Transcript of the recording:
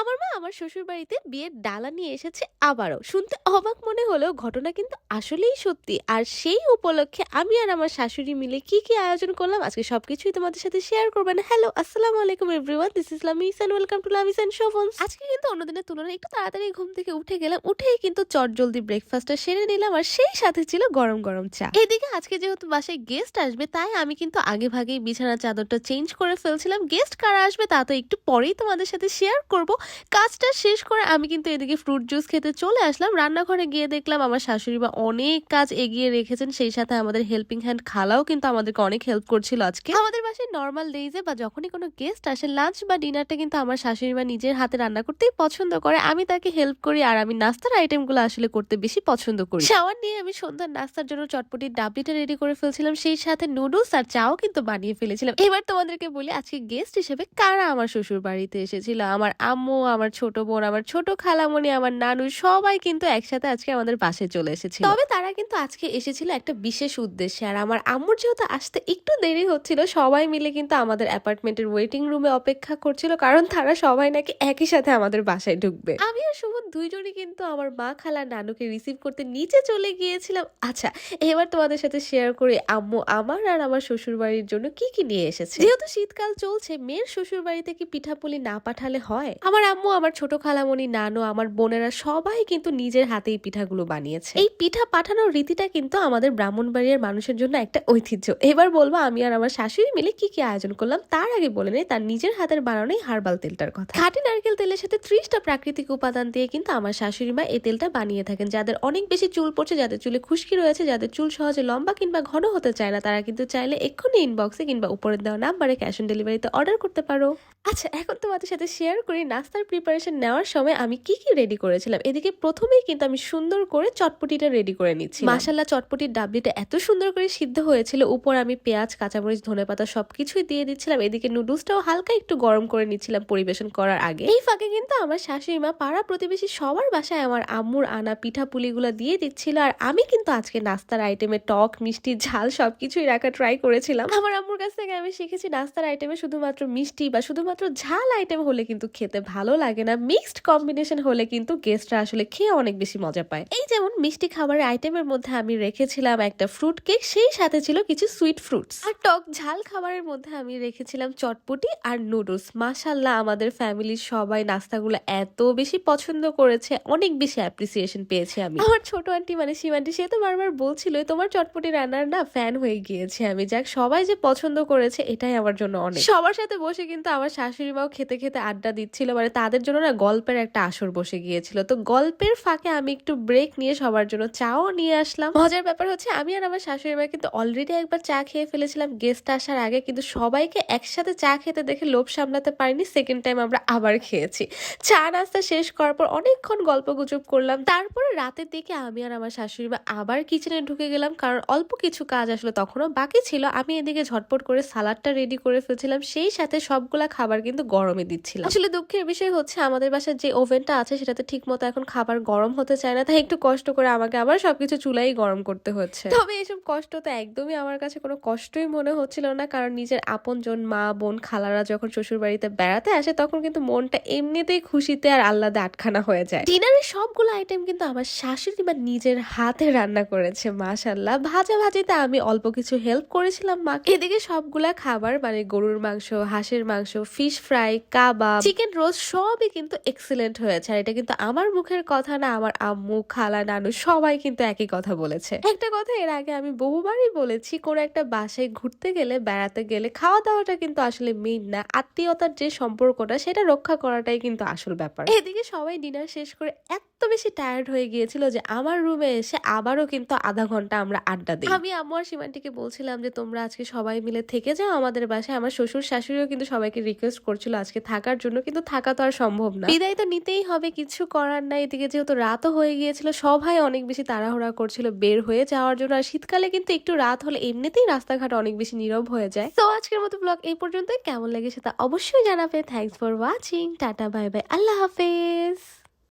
আমার মা আমার শ্বশুরবাড়িতে বিয়ের ডালা নিয়ে এসেছে আবারও। শুনতে অবাক মনে হলেও ঘটনা কিন্তু আসলেই সত্যি। আর সেই উপলক্ষে আমি আর আমার শাশুড়ি মিলে কি আয়োজন করলাম আজকে সবকিছুই তোমাদের সাথে শেয়ার করবেন। হ্যালো, আসসালামু আলাইকুম everyone. This is Lamis and welcome to Lamis and Shovon's. আজকে কিন্তু অন্য দিনের তুলনায় একটু তাড়াতাড়ি ঘুম থেকে উঠে গেলাম। উঠেই কিন্তু চটজলদি ব্রেকফাস্টটা সেরে নিলাম আর সেই সাথে ছিল গরম গরম চা। এদিকে আজকে যেহেতু বাসায় গেস্ট আসবে তাই আমি কিন্তু আগে ভাগেই বিছানার চাদরটা চেঞ্জ করে ফেলছিলাম। গেস্ট কারা আসবে তা তো একটু পরেই তোমাদের সাথে শেয়ার করব। কাজটা শেষ করে আমি কিন্তু এদিকে ফ্রুট জুস খেতে চলে আসলাম। রান্নাঘরে গিয়ে দেখলাম আমার শাশুড়ি মা অনেক কাজ এগিয়ে রেখেছেন, সেই সাথে আমাদের হেল্পিং হ্যান্ড খালাও কিন্তু আমাদেরকে অনেক হেল্প করছিল আজকে। আমাদের বাসায় নর্মাল ডেইজে বা যখনই কোনো গেস্ট আসে লাঞ্চ বা ডিনারটা কিন্তু আমার শাশুড়ি মা নিজের হাতে রান্না করতেই পছন্দ করে। আমি তাকে হেল্প করি আর আমি নাস্তার আইটেমগুলো আসলে করতে বেশি পছন্দ করি। শাওয়ার নিয়ে আমি সন্ধ্যার নাস্তার জন্য চটপটির ডাবলিটা রেডি করে ফেলছিলাম, সেই সাথে নুডলস আর চাও কিন্তু বানিয়ে ফেলেছিলাম। এবার তোমাদেরকে বলি আজকে গেস্ট হিসেবে কারা আমার শ্বশুর বাড়িতে এসেছিল। আমার আম্মু, আমার ছোট বোন, আমার ছোট খালামণি, আমার নানু সবাই কিন্তু একসাথে আজকে আমাদের বাসায় চলে এসেছিল। তবে তারা কিন্তু আজকে এসেছিল একটা বিশেষ উদ্দেশ্যে। আর আমার আম্মুর যেহেতু আসতে একটু দেরি হচ্ছিল, সবাই মিলে কিন্তু আমাদের অ্যাপার্টমেন্টের ওয়েটিং রুমে অপেক্ষা করছিল, কারণ তারা সবাই নাকি একই সাথে আমাদের বাসায় ঢুকবে। আমি আর সুমন দুইজনই কিন্তু আমার মা খালা নানুকে রিসিভ করতে নিচে চলে গিয়েছিলাম। আচ্ছা, এবার তোমাদের সাথে শেয়ার করি আম্মু আমার আর আমার শ্বশুর বাড়ির জন্য কি নিয়ে এসেছে। যেহেতু শীতকাল চলছে, মেয়ের শ্বশুর বাড়িতে কি পিঠাপুলি না পাঠালে হয়? আমার আম্মু, আমার ছোট খালামণি, নানু, আমার বোনেরা সবাই কিন্তু নিজের হাতেই পিঠাগুলো বানিয়েছে। এই পিঠা পাঠানোর রীতিটা কিন্তু আমাদের ব্রাহ্মণবাড়িয়ার মানুষের জন্য একটা ঐতিহ্য। এবার বলবো আমি আর আমার শাশুড়ি মিলে কি আয়োজন করলাম। তার আগে বলে নেই তার নিজের হাতের বানানোই হার্বাল তেলটার কথা। খাঁটি নারকেল তেলের সাথে 30টা প্রাকৃতিক উপাদান দিয়ে কিন্তু আমার শাশুড়ি মা এই তেলটা বানিয়ে থাকেন। যাদের অনেক বেশি চুল পড়ছে, যাদের চুলে খুশকি রয়েছে, যাদের চুল সহজে লম্বা কিংবা ঘন হতে চায় না, তারা কিন্তু চাইলে এক্ষুনি ইনবক্সে কিংবা উপরে দেওয়া নাম্বারে ক্যাশ অন ডেলিভারিতে অর্ডার করতে পারো। আচ্ছা, এখন তোমাদের সাথে শেয়ার করি নাস্তার প্রিপারেশন নেওয়ার সময় আমি কি রেডি করেছিলাম। এদিকে প্রথমেই কিন্তু আমি সুন্দর করে চটপটিটা রেডি করে নিচ্ছি। মাশাআল্লাহ, চটপটির ডাবলিটা এত সুন্দর করে সিদ্ধ হয়েছিল। উপর আমি পেঁয়াজ, কাঁচামরিচ, ধনেপাতা সবকিছুই দিয়ে দিচ্ছিলাম। এদিকে নুডলসটাও হালকা একটু গরম করে নিচ্ছিলাম পরিবেশন করার আগে। এই ফাঁকে কিন্তু আমার শাশুড়ি মা পাড়া প্রতিবেশী সবার বাসায় আমার আম্মুর আনা পিঠা পুলিগুলো দিয়ে দিচ্ছিল। আর আমি কিন্তু আজকে নাস্তার আইটেমে টক, মিষ্টি, ঝাল সবকিছুই রাখা ট্রাই করেছিলাম। আমার আম্মুর কাছ থেকে আমি শিখেছি নাস্তার আইটেমে শুধুমাত্র মিষ্টি বা শুধুমাত্র ঝাল আইটেম হলে কিন্তু খেতে ভালো লাগে না। মিক্সড কম্বিনেশন হলে কিন্তু গেস্টরা আসলে খেয়ে অনেক বেশি মজা পায়। এই যেমন মিষ্টি খাবারের আইটেমের মধ্যে আমি রেখেছিলাম একটা ফ্রুট কেক, সেই সাথে ছিল কিছু সুইট ফ্রুটস। আর টক ঝাল খাবারের মধ্যে আমি রেখেছিলাম চটপটি আর নুডলস। মাশাআল্লাহ, আমাদের ফ্যামিলির সবাই নাস্তাগুলো এত বেশি পছন্দ করেছে, অনেক বেশি অ্যাপ্রিসিয়েশন পেয়েছি আমি। আমার ছোট আন্টি মানে সীমান্টি, সে তো বারবার বলছিল তোমার চটপটি রান্নার না ফ্যান হয়ে গিয়েছে আমি। যাক, সবাই যে পছন্দ করেছে এটাই আমার জন্য অনেক। সবার সাথে বসে কিন্তু আমার শাশুড়ি মাও খেতে খেতে আড্ডা দিচ্ছিল। মানে তাদের জন্য না গল্পের একটা আসর বসে গিয়েছিল। তো গল্পের ফাঁকে আমি একটু ব্রেক নিয়ে সবার জন্য চাও নিয়ে আসলাম। মজার ব্যাপার হচ্ছে আমি আর আমার শাশুড়ি মা কিন্তু অলরেডি একবার চা খেয়ে ফেলেছিলাম গেস্ট আসার আগে, কিন্তু সবাইকে একসাথে চা খেতে দেখে লোভ সামলাতে পারিনি। সেকেন্ড টাইম আমরা আবার খেয়েছি। চা নাস্তা শেষ করার পর অনেকক্ষণ গল্প গুজব করলাম। তারপরে রাতের দিকে আমি আর আমার শাশুড়ি মা আবার কিচেনে ঢুকে গেলাম, কারণ অল্প কিছু কাজ আসলে তখনও বাকি ছিল। আমি এদিকে ঝটপট করে সালাডটা রেডি করে ফেলছিলাম, সেই সাথে সবগুলা খাবার কিন্তু গরমে দিচ্ছিলাম। আসলে দুঃখের বিষয় হচ্ছে আমাদের বাসার যে ওভেনটা আছে সেটাতে ঠিক মতো এখন খাবার গরম হতে চায় না, তাই একটু কষ্ট করে আমাকে আবার সবকিছু চুলাই গরম করতে হচ্ছে। তবে এসব কষ্ট তো একদমই আমার কাছে কোনো কষ্টই মনে হচ্ছিল না, কারণ নিজের আপনজন মা, বোন, খালারা যখন শ্বশুর বাড়িতে বেড়াতে আসে তখন কিন্তু মনটা এমনিতেই খুশিতে আর আহ্লাদে আটখানা হয়ে যায়। ডিনারের সবগুলো আইটেম কিন্তু আমার শাশুড়ি মা নিজের হাতে রান্না করেছে। মাশাআল্লাহ, ভাজিতে আমি অল্প কিছু হেল্প করেছিলাম মাকে। এদিকে সবগুলা খাবার মানে গরুর মাংস, হাঁসের মাংস, ফিশ ফ্রাই, কাবাব, চিকেন রোস্ট সবই কিন্তু এক্সিলেন্ট হয়েছে। আর এটা কিন্তু আমার মুখের কথা না, আমার আম্মু, খালা, নানু সবাই কিন্তু একই কথা বলেছে। একটা কথা এর আগে আমি বহুবারই বলেছি, কোনো একটা বাসায় ঘুরতে গেলে, বেড়াতে গেলে খাওয়া দাওয়াটা কিন্তু আসলে মেইন না, আত্মীয়তার যে সম্পর্কটা সেটা রক্ষা করাটাই কিন্তু আসল ব্যাপার। এদিকে সবাই ডিনার শেষ করে এত বেশি টায়ার্ড হয়ে গিয়েছিল যে আমার রুমে এসে আবারও কিন্তু আধা ঘন্টা আমরা আড্ডা দিই। আমি আম্মু আর সীমান্টিকে বলছিলাম যে তোমরা আজকে সবাই মিলে থেকে যাও আমাদের বাসায়। আমার শ্বশুর শাশুড়িও কিন্তু সবাইকে রিকোয়েস্ট করছিল আজকে থাকার জন্য, কিন্তু থাকা তো আর সম্ভব না, বিদায় তো নিতেই হবে, কিছু করার নাই। এদিকে যেহেতু রাতও হয়ে গিয়েছিল, সবাই অনেক বেশি তাড়াহুড়া করছিল বের হয়ে যাওয়ার জন্য। আর শীতকালে কিন্তু একটু রাত হলে এমনিতেই রাস্তাঘাট অনেক বেশি নীরব হয়ে যায়। তো আজকের মতো ব্লগ এই পর্যন্তই। কেমন লেগেছে তা অবশ্যই জানাবে। Thanks for watching. Tata, bye bye, আল্লাহ হাফেজ।